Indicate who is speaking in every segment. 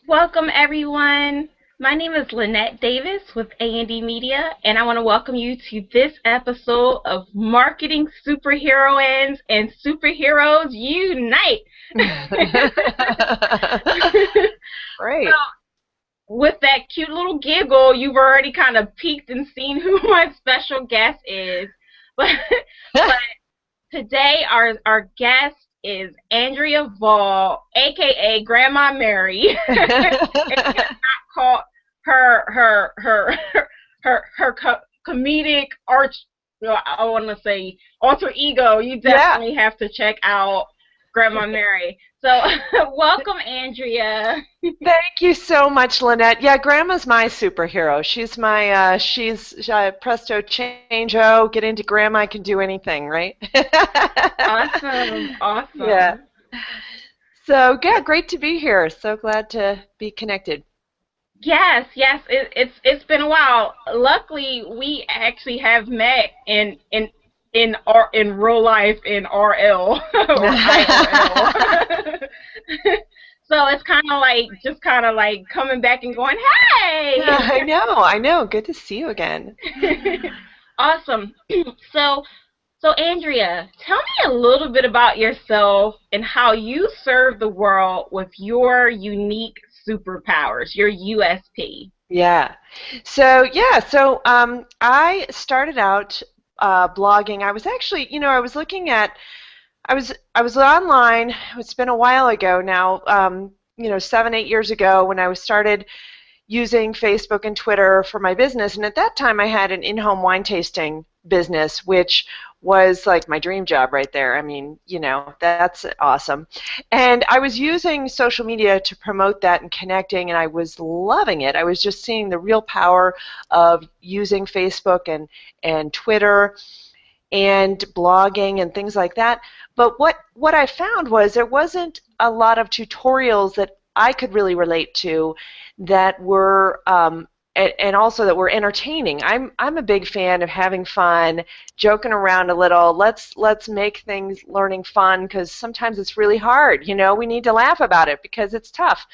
Speaker 1: Welcome, everyone. My name is Lynette Davis with A&D Media, and I want to welcome you to this episode of Marketing Superheroines and Superheroes Unite. So,
Speaker 2: Great.
Speaker 1: with that cute little giggle, you've already kind of peeked and seen who my special guest is. But, but today, our guest is Andrea Vahl, aka Grandma Mary. Call her comedic arch. I want to say alter ego. You
Speaker 2: Yeah.
Speaker 1: definitely have to check out Grandma Mary. So welcome, Andrea.
Speaker 2: Thank you so much, Lynette. Yeah, Grandma's my superhero. She's presto changeo. Get into Grandma, I can do anything, right?
Speaker 1: Awesome,
Speaker 2: Yeah.
Speaker 1: awesome.
Speaker 2: So, yeah, great to be here. So glad to be connected.
Speaker 1: Yes, yes. It's been a while. Luckily, we actually have met in real life in RL or IRL. So it's kind of like just kind of like coming back and going,
Speaker 2: Yeah,
Speaker 1: "Hey!"
Speaker 2: I know. Good to see you again.
Speaker 1: Awesome. So, so Andrea, tell me a little bit about yourself and how you serve the world with your unique superpowers, your USP.
Speaker 2: Yeah. I started out blogging. I was actually, I was looking at I was online. It's been a while ago now. 7, 8 years ago when I was started using Facebook and Twitter for my business. And at that time, I had an in-home wine tasting business, which was like my dream job right there. I mean, that's awesome. And I was using social media to promote that and connecting, and I was loving it. I was just seeing the real power of using Facebook and Twitter and blogging and things like that. But what I found was there wasn't a lot of tutorials that I could really relate to that were and also that were entertaining. I'm a big fan of having fun, joking around a little. Let's make things learning fun because sometimes it's really hard. We need to laugh about it because it's tough.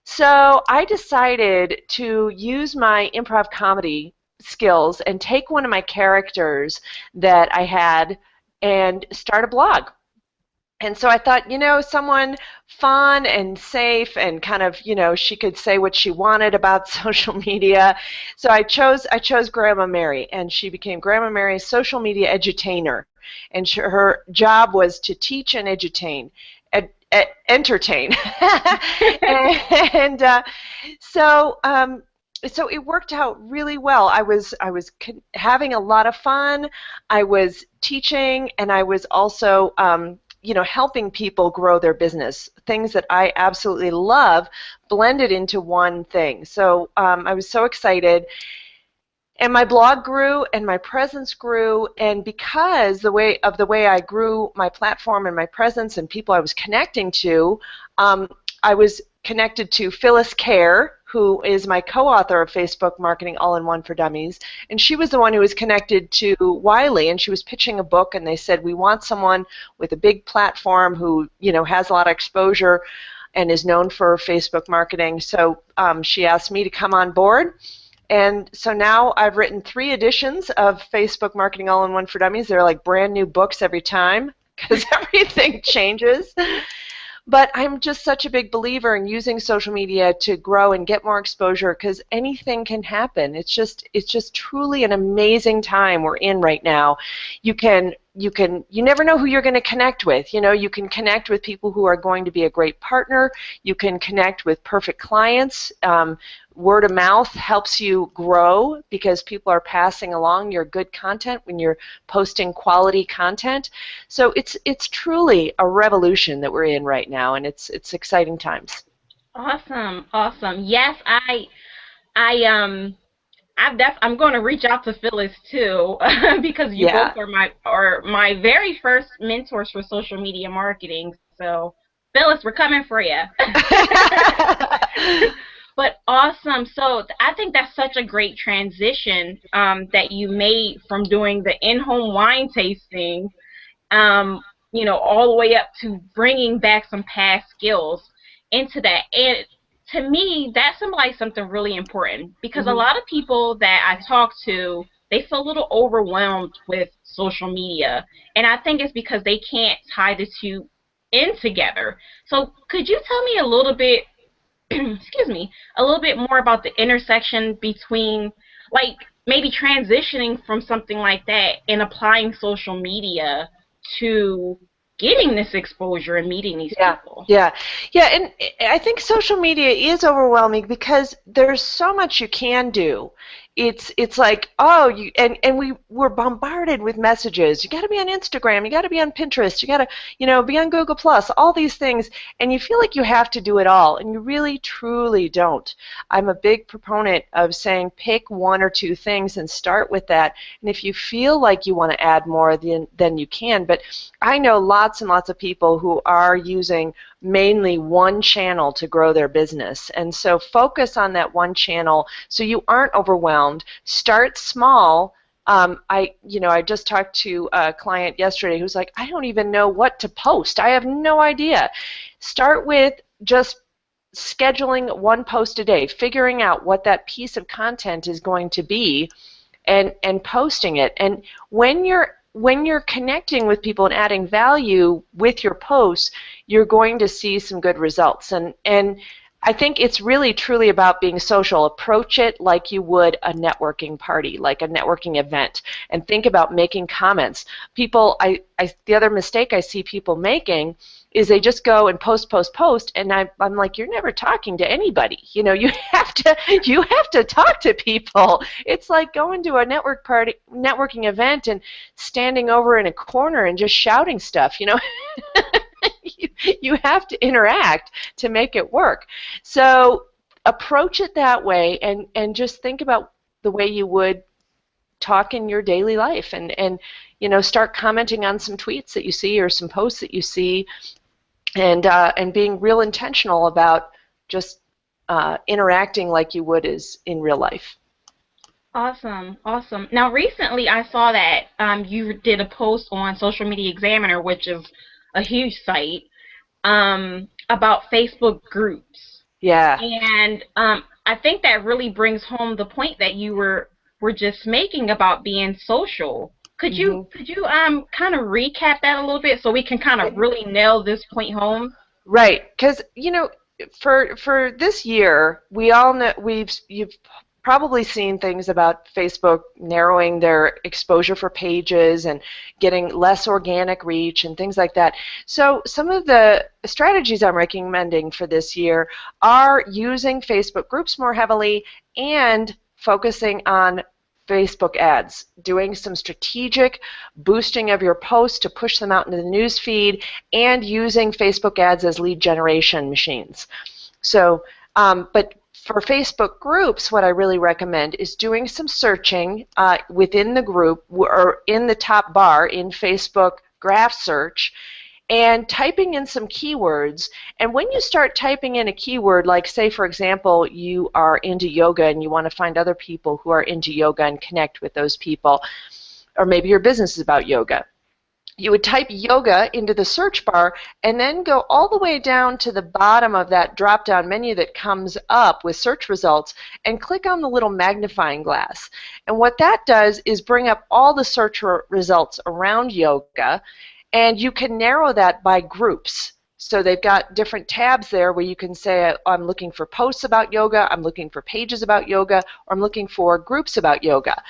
Speaker 2: So I decided to use my improv comedy skills and take one of my characters that I had and start a blog. And so I thought, someone fun and safe and kind of, she could say what she wanted about social media. So I chose Grandma Mary, and she became Grandma Mary's social media edutainer. And her job was to teach and edutain, entertain. and so so it worked out really well. I was having a lot of fun. I was teaching, and I was also helping people grow their business. Things that I absolutely love blended into one thing. So I was so excited. And my blog grew and my presence grew, and because the way I grew my platform and my presence and people I was connecting to, I was connected to Phyllis Kerr, who is my co-author of Facebook Marketing All-in-One for Dummies, and she was the one who was connected to Wiley, and she was pitching a book, and they said, we want someone with a big platform who has a lot of exposure and is known for Facebook marketing. So she asked me to come on board. And so now I've written 3 editions of Facebook Marketing All-in-One for Dummies. They're like brand new books every time because everything changes. But I'm just such a big believer in using social media to grow and get more exposure because anything can happen. It's just truly an amazing time we're in right now. You never know who you're going to connect with. You can connect with people who are going to be a great partner. You can connect with perfect clients. Word of mouth helps you grow because people are passing along your good content when you're posting quality content. So it's truly a revolution that we're in right now, and it's exciting times.
Speaker 1: Awesome, awesome. Yes, I I'm going to reach out to Phyllis too because you both
Speaker 2: Yeah.
Speaker 1: are my very first mentors for social media marketing. So Phyllis, we're coming for you. But awesome. So I think that's such a great transition that you made from doing the in-home wine tasting, um, all the way up to bringing back some past skills into that. And to me, that symbolizes something really important because a
Speaker 2: Hmm.
Speaker 1: lot of people that I talk to, they feel a little overwhelmed with social media. And I think it's because they can't tie the two in together. So could you tell me a little bit, excuse me, a little bit more about the intersection between, like, maybe transitioning from something like that and applying social media to getting this exposure and meeting these
Speaker 2: Yeah,
Speaker 1: people?
Speaker 2: yeah, yeah, and I think social media is overwhelming because there's so much you can do. It's like, oh, and we're bombarded with messages. You got to be on Instagram, you got to be on Pinterest, you got to, be on Google Plus, all these things, and you feel like you have to do it all, and you really truly don't. I'm a big proponent of saying pick one or two things and start with that. And if you feel like you want to add more, then you can. But I know lots and lots of people who are using mainly one channel to grow their business. And so focus on that one channel so you aren't overwhelmed. Start small. I just talked to a client yesterday who's like, I don't even know what to post. I have no idea. Start with just scheduling one post a day, figuring out what that piece of content is going to be, and posting it. And when you're connecting with people and adding value with your posts, you're going to see some good results. And I think it's really truly about being social. Approach it like you would a networking party, like a networking event, and think about making comments. The other mistake I see people making is they just go and post, and I'm like, you're never talking to anybody. You have to talk to people. It's like going to a networking event and standing over in a corner and just shouting stuff. You have to interact to make it work. So approach it that way, and just think about the way you would talk in your daily life, and start commenting on some tweets that you see or some posts that you see, and being real intentional about just interacting like you would as in real life.
Speaker 1: Awesome, awesome. Now, recently I saw that you did a post on Social Media Examiner, which is a huge site, about Facebook groups,
Speaker 2: Yeah.
Speaker 1: and I think that really brings home the point that you were just making about being social. Could you
Speaker 2: Hmm.
Speaker 1: could you kind of recap that a little bit so we can kind of really nail this point home?
Speaker 2: Right, because for this year, we all know you've probably seen things about Facebook narrowing their exposure for pages and getting less organic reach and things like that. So some of the strategies I'm recommending for this year are using Facebook groups more heavily and focusing on Facebook ads, doing some strategic boosting of your posts to push them out into the news feed, and using Facebook ads as lead generation machines. So, but for Facebook groups, what I really recommend is doing some searching within the group or in the top bar in Facebook graph search, and typing in some keywords. And when you start typing in a keyword, like say for example you are into yoga and you want to find other people who are into yoga and connect with those people, or maybe your business is about yoga, you would type yoga into the search bar and then go all the way down to the bottom of that drop down menu that comes up with search results and click on the little magnifying glass. And what that does is bring up all the search results around yoga, and you can narrow that by groups. So they've got different tabs there where you can say, I'm looking for posts about yoga, I'm looking for pages about yoga, or I'm looking for groups about yoga.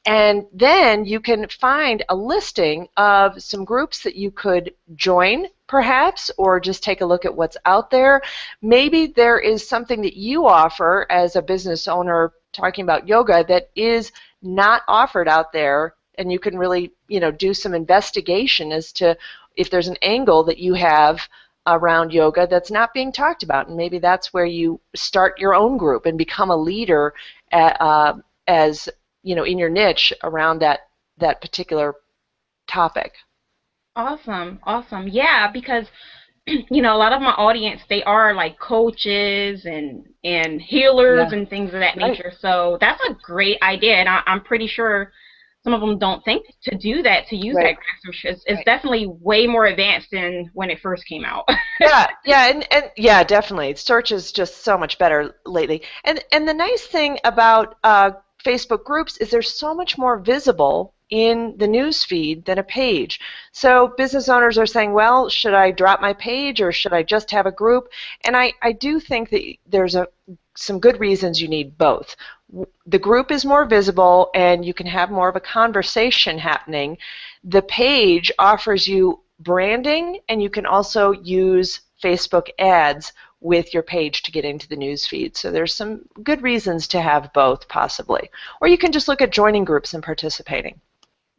Speaker 2: And then you can find a listing of some groups that you could join, perhaps, or just take a look at what's out there. Maybe there is something that you offer as a business owner talking about yoga that is not offered out there, and you can really, do some investigation as to if there's an angle that you have around yoga that's not being talked about, and maybe that's where you start your own group and become a leader as in your niche around that particular topic.
Speaker 1: Awesome, awesome. Yeah, because a lot of my audience, they are like coaches and healers
Speaker 2: Yeah,
Speaker 1: and things of that
Speaker 2: right.
Speaker 1: nature. So that's a great idea, and I'm pretty sure some of them don't think to do that, to use that
Speaker 2: Right.
Speaker 1: graph search. It's
Speaker 2: Right.
Speaker 1: definitely way more advanced than when it first came out.
Speaker 2: Yeah, yeah, and yeah, definitely. Search is just so much better lately. And the nice thing about Facebook groups is they're so much more visible in the news feed than a page. So business owners are saying, well, should I drop my page or should I just have a group? And I do think that there's some good reasons you need both. The group is more visible and you can have more of a conversation happening. The page offers you branding, and you can also use Facebook ads with your page to get into the news feed. So there's some good reasons to have both, possibly. Or you can just look at joining groups and participating.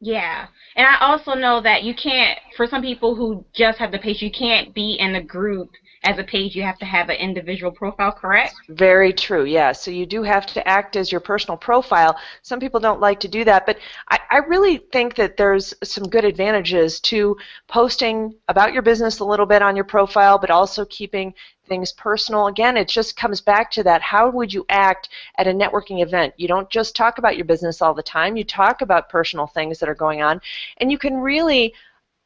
Speaker 1: Yeah. And I also know that you can't, for some people who just have the page, you can't be in a group as a page. You have to have an individual profile, correct?
Speaker 2: Very true, yeah. So you do have to act as your personal profile. Some people don't like to do that, but I really think that there's some good advantages to posting about your business a little bit on your profile, but also keeping things personal. Again, it just comes back to that. How would you act at a networking event? You don't just talk about your business all the time. You talk about personal things that are going on, and you can really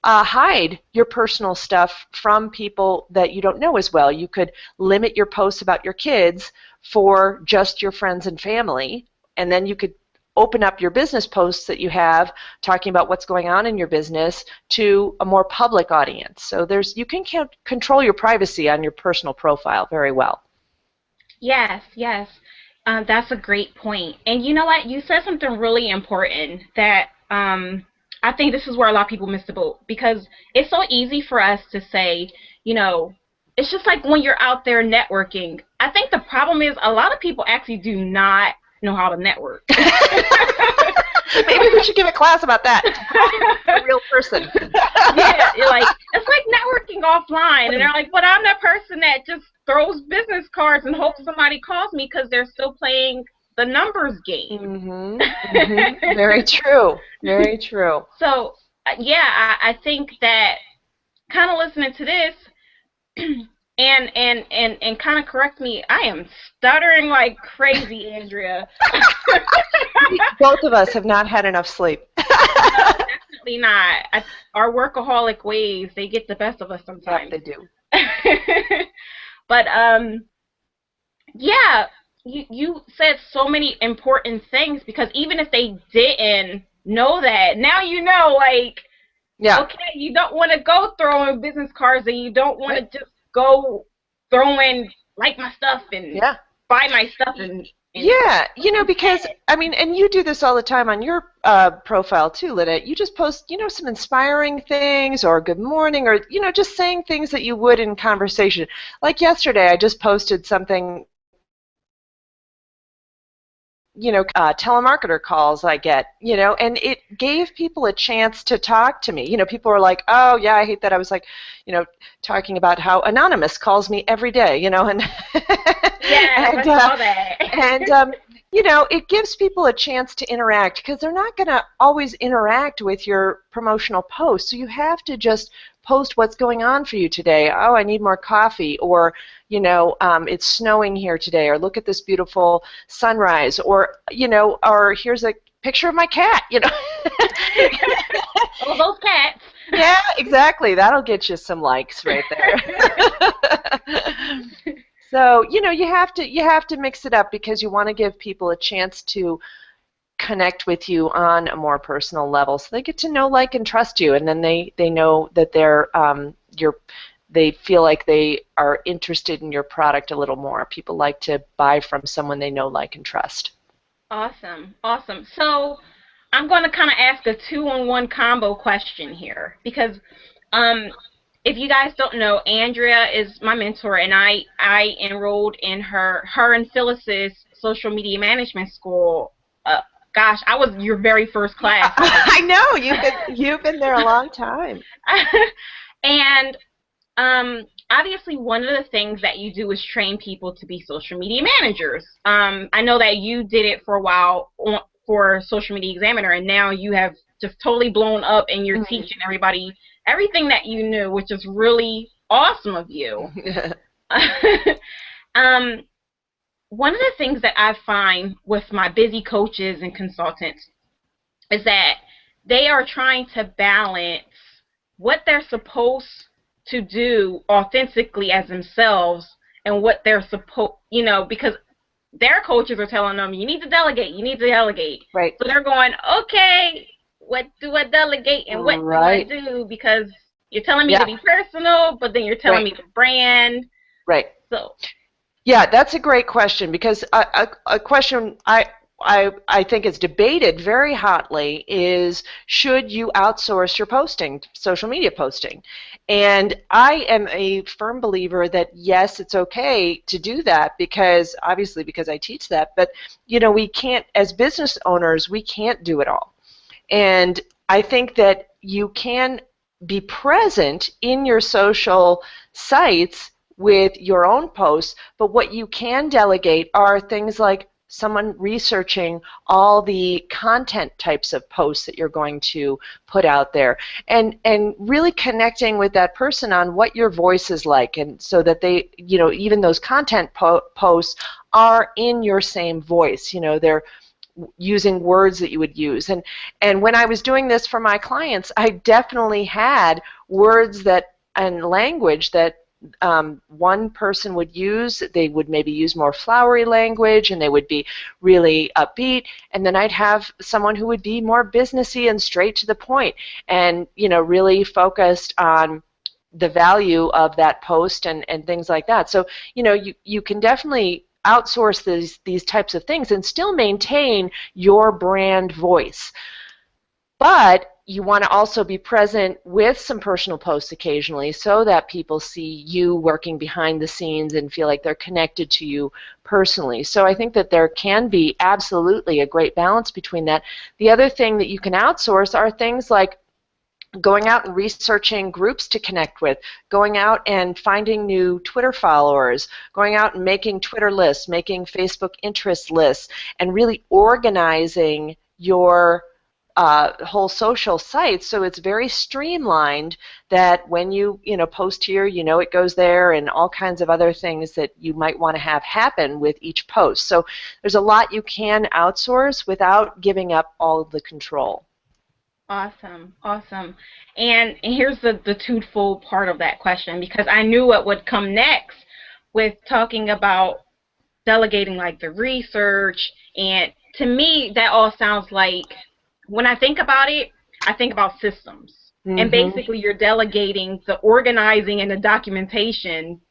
Speaker 2: hide your personal stuff from people that you don't know as well. You could limit your posts about your kids for just your friends and family, and then you could open up your business posts that you have talking about what's going on in your business to a more public audience. So you can control your privacy on your personal profile very well.
Speaker 1: Yes, yes. That's a great point. And you know what? You said something really important that I think this is where a lot of people miss the boat because it's so easy for us to say, you know, it's just like when you're out there networking. I think the problem is a lot of people actually do not know how to network.
Speaker 2: Maybe we should give a class about that. How to be a real person.
Speaker 1: Yeah, you're like it's like networking offline, and they're like, "But I'm that person that just throws business cards and hopes somebody calls me because they're still playing the numbers game."
Speaker 2: Mm-hmm. Mm-hmm. Very true. Very true.
Speaker 1: So, yeah, I think that kind of listening to this and kind of correct me, I am stuttering like crazy, Andrea.
Speaker 2: Both of us have not had enough sleep.
Speaker 1: No, definitely not. Our workaholic ways, they get the best of us
Speaker 2: Yep,
Speaker 1: sometimes.
Speaker 2: they do.
Speaker 1: But yeah, you said so many important things because even if they didn't know that, now you know, like,
Speaker 2: Yeah.
Speaker 1: okay, you don't want to go throwing business cards and you don't want
Speaker 2: Right.
Speaker 1: to just go throwing like my stuff and
Speaker 2: Yeah.
Speaker 1: buy my stuff and
Speaker 2: Yeah, because I mean, and you do this all the time on your profile too, Lynette. You just post, some inspiring things or good morning or, just saying things that you would in conversation. Like yesterday, I just posted something, telemarketer calls I get, and it gave people a chance to talk to me. People were like, oh, yeah, I hate that. I was like, talking about how Anonymous calls me every day, and
Speaker 1: yes, I
Speaker 2: and
Speaker 1: saw that.
Speaker 2: it gives people a chance to interact because they're not going to always interact with your promotional posts. So you have to just post what's going on for you today. Oh, I need more coffee, or it's snowing here today, or look at this beautiful sunrise, or or here's a picture of my cat.
Speaker 1: Oh, those cats.
Speaker 2: Yeah, exactly. That'll get you some likes right there. So, you have to mix it up because you want to give people a chance to connect with you on a more personal level. So they get to know, like, and trust you, and then they know that they feel like they are interested in your product a little more. People like to buy from someone they know, like, and trust.
Speaker 1: Awesome, awesome. So I'm going to kind of ask a two-on-one combo question here because um, if you guys don't know, Andrea is my mentor, and I enrolled in her and Phyllis's social media management school. Gosh, I was your very first class.
Speaker 2: I know you've been there a long time.
Speaker 1: And obviously, one of the things that you do is train people to be social media managers. I know that you did it for a while for Social Media Examiner, and now you have just totally blown up, and you're teaching everybody everything that you knew, which is really awesome of you. One of the things that I find with my busy coaches and consultants is that they are trying to balance what they're supposed to do authentically as themselves and what they're supposed, because their coaches are telling them, you need to delegate, you need to delegate.
Speaker 2: Right.
Speaker 1: So they're going, okay, what do I delegate and what do I
Speaker 2: Right.
Speaker 1: do? Because you're telling me to
Speaker 2: Yeah.
Speaker 1: be personal, but then you're telling
Speaker 2: Right.
Speaker 1: me to brand.
Speaker 2: Right.
Speaker 1: So,
Speaker 2: Yeah, that's a great question because a question I think is debated very hotly is should you outsource your posting, social media posting? And I am a firm believer that yes, it's okay to do that because obviously because I teach that, but we can't, as business owners, we can't do it all. And I think that you can be present in your social sites with your own posts, but what you can delegate are things like someone researching all the content types of posts that you're going to put out there and really connecting with that person on what your voice is like, and so that they, even those content posts are in your same voice. They're using words that you would use. And when I was doing this for my clients, I definitely had words that and language that one person would use. They would maybe use more flowery language and they would be really upbeat. And then I'd have someone who would be more businessy and straight to the point and, really focused on the value of that post and things like that. So, you can definitely outsource these types of things and still maintain your brand voice. But you want to also be present with some personal posts occasionally so that people see you working behind the scenes and feel like they're connected to you personally. So I think that there can be absolutely a great balance between that. The other thing that you can outsource are things like going out and researching groups to connect with, going out and finding new Twitter followers, going out and making Twitter lists, making Facebook interest lists, and really organizing your whole social site so it's very streamlined, that when you post here, it goes there, and all kinds of other things that you might want to have happen with each post. So there's a lot you can outsource without giving up all of the control.
Speaker 1: awesome, awesome. And here's the twofold part of that question, because I knew what would come next with talking about delegating like the research. And to me, that all sounds like, when I think about it, I think about systems. And
Speaker 2: Mm-hmm.
Speaker 1: basically, you're delegating the organizing and the documentation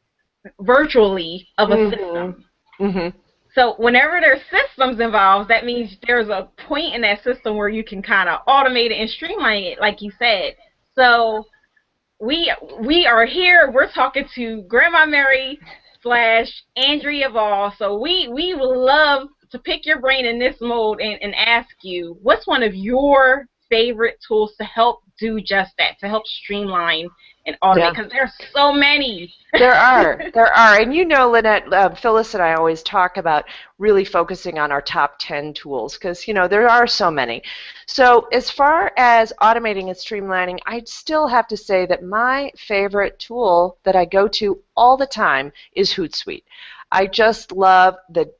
Speaker 1: virtually of a
Speaker 2: Mm-hmm.
Speaker 1: system.
Speaker 2: Mm-hmm.
Speaker 1: So whenever there's systems involved, that means there's a point in that system where you can kind of automate it and streamline it, like you said. So we are here. We're talking to Grandma Mary slash Andrea Vahl. So we would love to pick your brain in this mode and ask you, what's one of your favorite tools to help do just that, to help streamline and automate?
Speaker 2: Yeah.
Speaker 1: Because there's so many.
Speaker 2: There are, and Lynette, Phyllis and I always talk about really focusing on our top 10 tools because there are so many. So as far as automating and streamlining, I'd still have to say that my favorite tool that I go to all the time is Hootsuite. I just love the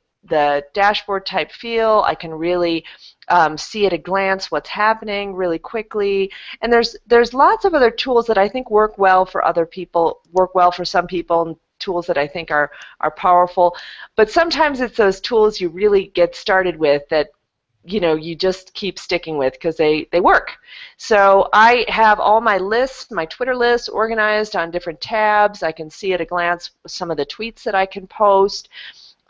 Speaker 2: dashboard type feel. I can really see at a glance what's happening really quickly. And there's lots of other tools that I think work well for other people, work well for some people, and tools that I think are powerful. But sometimes it's those tools you really get started with that you just keep sticking with because they work. So I have all my lists, my Twitter lists, organized on different tabs. I can see at a glance some of the tweets that I can post.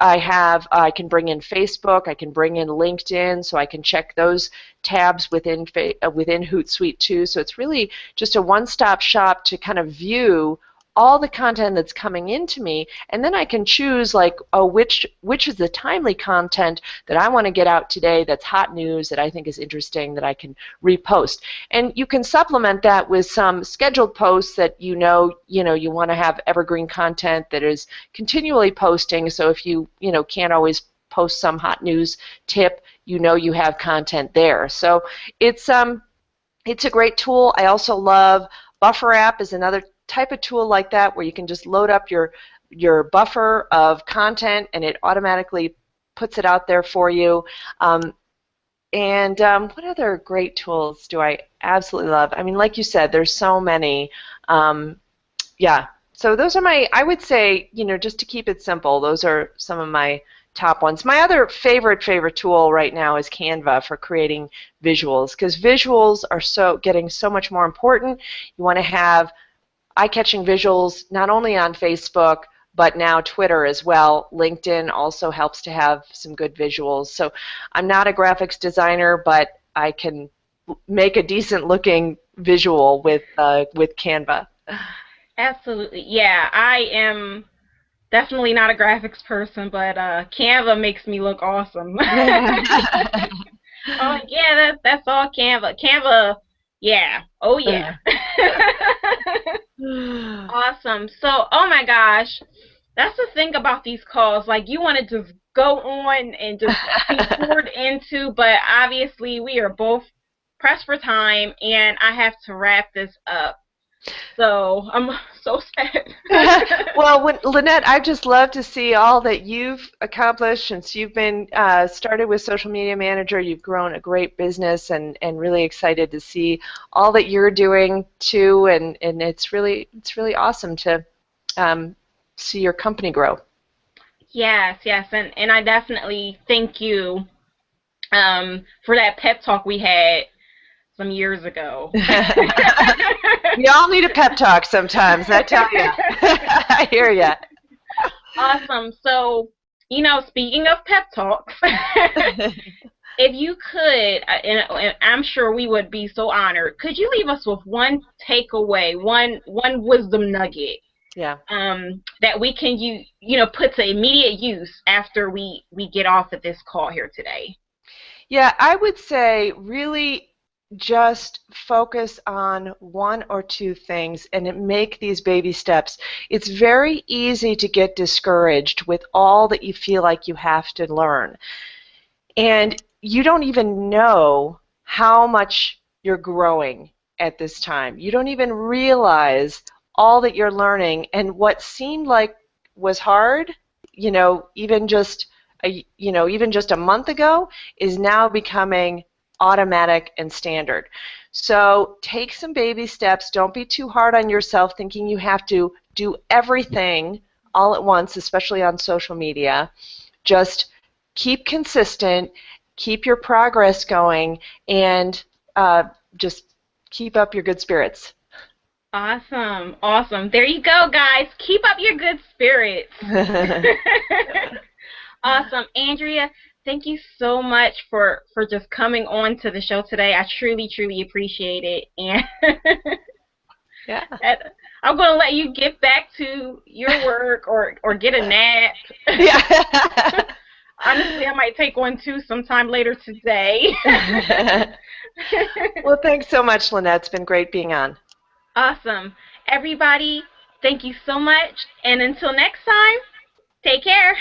Speaker 2: I can bring in Facebook, I can bring in LinkedIn, so I can check those tabs within Hootsuite too. So it's really just a one-stop shop to kind of view all the content that's coming into me, and then I can choose like, oh, which is the timely content that I want to get out today that's hot news that I think is interesting that I can repost. And you can supplement that with some scheduled posts that you want to have evergreen content that is continually posting. So if you can't always post some hot news tip, you have content there. So it's a great tool. I also love Buffer app is another type of tool like that where you can just load up your buffer of content and it automatically puts it out there for you. And what other great tools do I absolutely love? I mean, like you said, there's so many. Um, yeah. So those are my, I would say, just to keep it simple, those are some of my top ones. My other favorite tool right now is Canva for creating visuals, because visuals are getting so much more important. You want to have eye-catching visuals not only on Facebook, but now Twitter as well. LinkedIn also helps to have some good visuals. So I'm not a graphics designer, but I can make a decent looking visual with Canva.
Speaker 1: Absolutely. Yeah, I am definitely not a graphics person, but Canva makes me look awesome. Oh yeah, that's all Canva. Canva, yeah. Oh yeah. Awesome. So, oh my gosh, that's the thing about these calls. Like, you want to just go on and just be poured into, but obviously we are both pressed for time, and I have to wrap this up. So I'm so sad.
Speaker 2: Well, Lynette, I'd just love to see all that you've accomplished since you've been started with Social Media Manager. You've grown a great business, and really excited to see all that you're doing too. And it's really awesome to see your company grow.
Speaker 1: Yes, yes, and I definitely thank you for that pep talk we had some years ago.
Speaker 2: We all need a pep talk sometimes, I tell you. I hear you.
Speaker 1: Awesome. So, speaking of pep talks, if you could, and I'm sure we would be so honored, could you leave us with one takeaway, one wisdom nugget,
Speaker 2: Yeah.
Speaker 1: that we can put to immediate use after we get off of this call here today?
Speaker 2: Yeah, I would say really just focus on one or two things and make these baby steps. It's very easy to get discouraged with all that you feel like you have to learn. And you don't even know how much you're growing at this time. You don't even realize all that you're learning, and what seemed like was hard, even just a month ago, is now becoming automatic and standard. So take some baby steps. Don't be too hard on yourself thinking you have to do everything all at once, especially on social media. Just keep consistent, keep your progress going, and just keep up your good spirits.
Speaker 1: Awesome, awesome. There you go, guys. Keep up your good spirits. Awesome, Andrea. Thank you so much for just coming on to the show today. I truly appreciate it, and
Speaker 2: Yeah.
Speaker 1: I'm going to let you get back to your work or get a nap.
Speaker 2: Yeah.
Speaker 1: Honestly, I might take one too sometime later today.
Speaker 2: Well, thanks so much, Lynette. It's been great being on.
Speaker 1: Awesome. Everybody, thank you so much. And until next time, take care.